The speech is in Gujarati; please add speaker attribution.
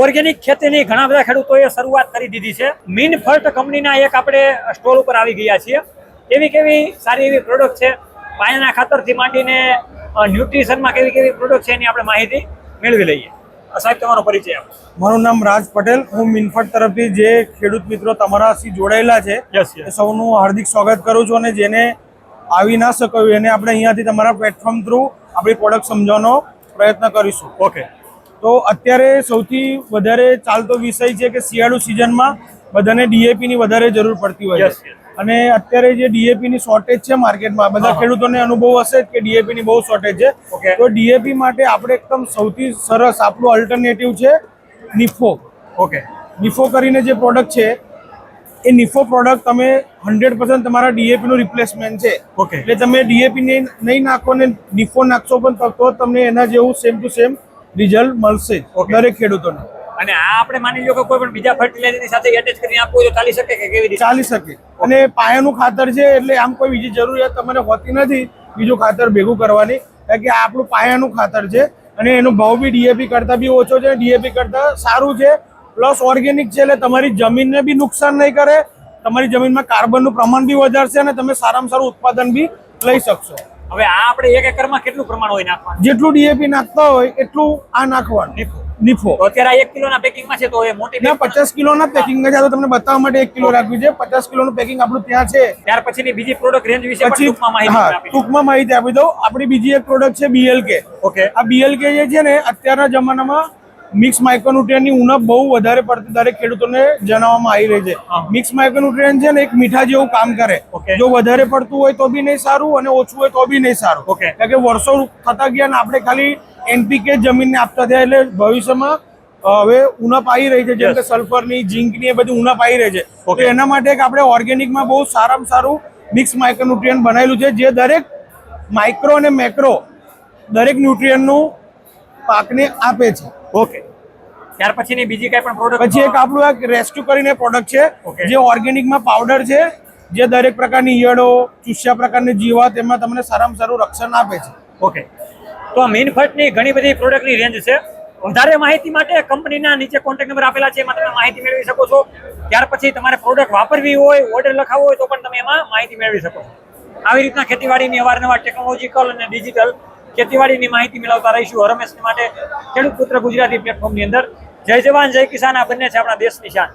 Speaker 1: ઓર્ગેનિક ખેતીની ઘણા બધા ખેડૂતોએ શરૂઆત કરી દીધી છે. મીનફર્ટ કંપનીના એક આપણે સ્ટોલ ઉપર આવી ગયા છીએ. કેવી કેવી સારી એવી પ્રોડક્ટ છે, પાયાના ખાતરથી માંડીને ન્યુટ્રિશનમાં કેવી કેવી પ્રોડક્ટ છે એની આપણે માહિતી મેળવી લઈએ. સાહેબ, તમારો પરિચય આપો.
Speaker 2: મારું નામ રાજ પટેલ. હું મીનફર્ટ તરફથી જે ખેડૂત મિત્રો તમારાથી જોડાયેલા છે એ સૌનું હાર્દિક સ્વાગત કરું છું. અને જેને આવી ના શક્યું એને આપણે અહીંયાથી તમારા પ્લેટફોર્મ થ્રુ આપણી પ્રોડક્ટ સમજાવવાનો પ્રયત્ન કરીશું.
Speaker 1: ઓકે.
Speaker 2: તો અત્યારે સૌથી વધારે ચાલતો વિષય છે કે શિયાળુ સિઝનમાં બધાને ડીએપી ની વધારે જરૂર પડતી હોય છે. અને અત્યારે જે ડીએપી ની શોર્ટેજ છે માર્કેટમાં, બધા ખેડૂતોને અનુભવ હશે કે ડીએપી ની બહુ શોર્ટેજ છે. તો ડીએપી માટે આપણે એકદમ સૌથી સરસ આપણું અલ્ટરનેટિવ છે નિફો.
Speaker 1: ઓકે.
Speaker 2: નિફો કરીને જે પ્રોડક્ટ છે એ નિફો પ્રોડક્ટ તમે 100% તમારા ડીએપી નું રિપ્લેસમેન્ટ છે.
Speaker 1: ઓકે.
Speaker 2: એટલે તમે ડીએપી નહીં નાખો ને નિફો નાખશો પણ તો તમને એના જેવું સેમ ટુ સેમ રિઝલ્ટ મળશે દરેક ખેડૂતોને.
Speaker 1: અને આ આપણે માની લો કે કોઈ પણ બીજા ફર્ટિલાઇઝરની સાથે એટેચ કરીને આપવું તો ચાલી શકે કે કેવી રીતે?
Speaker 2: ચાલી શકે. અને પાયાનું ખાતર છે એટલે આમ કોઈ બીજી જરૂરિયાત તમને હોતી નથી બીજું ખાતર ભેગું કરવાની, કારણ કે આ આપણું પાયાનું ખાતર છે. અને એનો ભાવ બી ડીએપી કરતા બી ઓછો છે, ડીએપી કરતા સારું છે, પ્લસ ઓર્ગેનિક છે એટલે તમારી જમીનને બી નુકસાન નહીં કરે, તમારી જમીનમાં કાર્બનનું પ્રમાણ બી વધારશે અને તમે સારામાં સારું ઉત્પાદન બી લઈ શકશો.
Speaker 1: હવે આ આપણે એક એકરમાં કેટલું પ્રમાણ હોય નાખવાનું?
Speaker 2: જેટલું ડીએપી નાખતા હોય એટલું આ નાખવાનું. નિફો
Speaker 1: અત્યારે 1 કિલોના પેકિંગમાં છે તો એ મોટી
Speaker 2: ના 50 કિલોના પેકિંગ છે. તો તમને બતાવવા માટે 1 કિલો રાખ્યું છે. 50 કિલોનું પેકિંગ આપણું ત્યાં છે.
Speaker 1: ત્યાર પછીની બીજી પ્રોડક્ટ રેન્જ વિશે પણ ટૂંકમાં માહિતી આપી દો.
Speaker 2: ટૂંકમાં માહિતી આપી દઉં. આપણી બીજી એક પ્રોડક્ટ છે બીએલકે.
Speaker 1: ઓકે.
Speaker 2: આ બીએલકે જે છે ને અત્યારના જમાનામાં મિક્સ માઇક્રોન્યુટ્રિયન્ટની ઉણપ બહુ વધારે પડતી દરેક ખેડૂતોને જણાવવામાં આવી રહી છે. મિક્સ માઇક્રોન્યુટ્રિયન્ટ છે ને એક મીઠા જેવું કામ કરે. જો વધારે પડતું હોય તો બી નહીં સારું અને ઓછું હોય તો બી નહીં સારું. કારણ કે વર્ષો થતા ગયા ને આપણે ખાલી એનપીકે જમીનને આપતા થયા એટલે ભવિષ્યમાં હવે ઉણપ આવી રહી છે, જેમ કે સલ્ફરની, ઝીંકની, એ બધી ઉણપ આવી રહી છે. તો એના માટે આપણે ઓર્ગેનિકમાં બહુ સારામાં સારું મિક્સ માઇક્રોન્યુટ્રિયન્ટ બનાવેલું છે જે દરેક માઇક્રો અને મેક્રો દરેક ન્યુટ્રિયન્ટનું પાકને આપે છે.
Speaker 1: ઓકે. ત્યાર પછીની બીજી કઈ પણ પ્રોડક્ટ?
Speaker 2: પછી એક આપણું એક રેસ્ક્યુ કરીને પ્રોડક્ટ છે જે ઓર્ગેનિકમાં પાવડર છે જે દરેક પ્રકારની ઈયળો, ચૂસ્યા પ્રકારની જીવાત એમાં તમને સારામાં સારું રક્ષણ આપે છે.
Speaker 1: ઓકે. તો આ મીનફર્ટની ઘણી બધી પ્રોડક્ટની રેન્જ છે. વધારે માહિતી માટે કંપનીના નીચે કોન્ટેક્ટ નંબર આપેલા છે, એમાં તમે માહિતી મેળવી શકો છો. ત્યાર પછી તમારે પ્રોડક્ટ વાપરવી હોય, ઓર્ડર લખાવવો હોય તો પણ તમે એમાં માહિતી મેળવી શકો છો. આવી રીતના ખેતીવાડીની અવારનવાર ટેકનોલોજીકલ અને ડિજિટલ ખેતીવાડીની માહિતી મેળવતા રહીશું. હરમેશ માટે ખેડૂત પુત્ર ગુજરાતી પ્લેટફોર્મની અંદર. જય જવાન જય કિસાન, આ બંને છે આપણા દેશની શાન.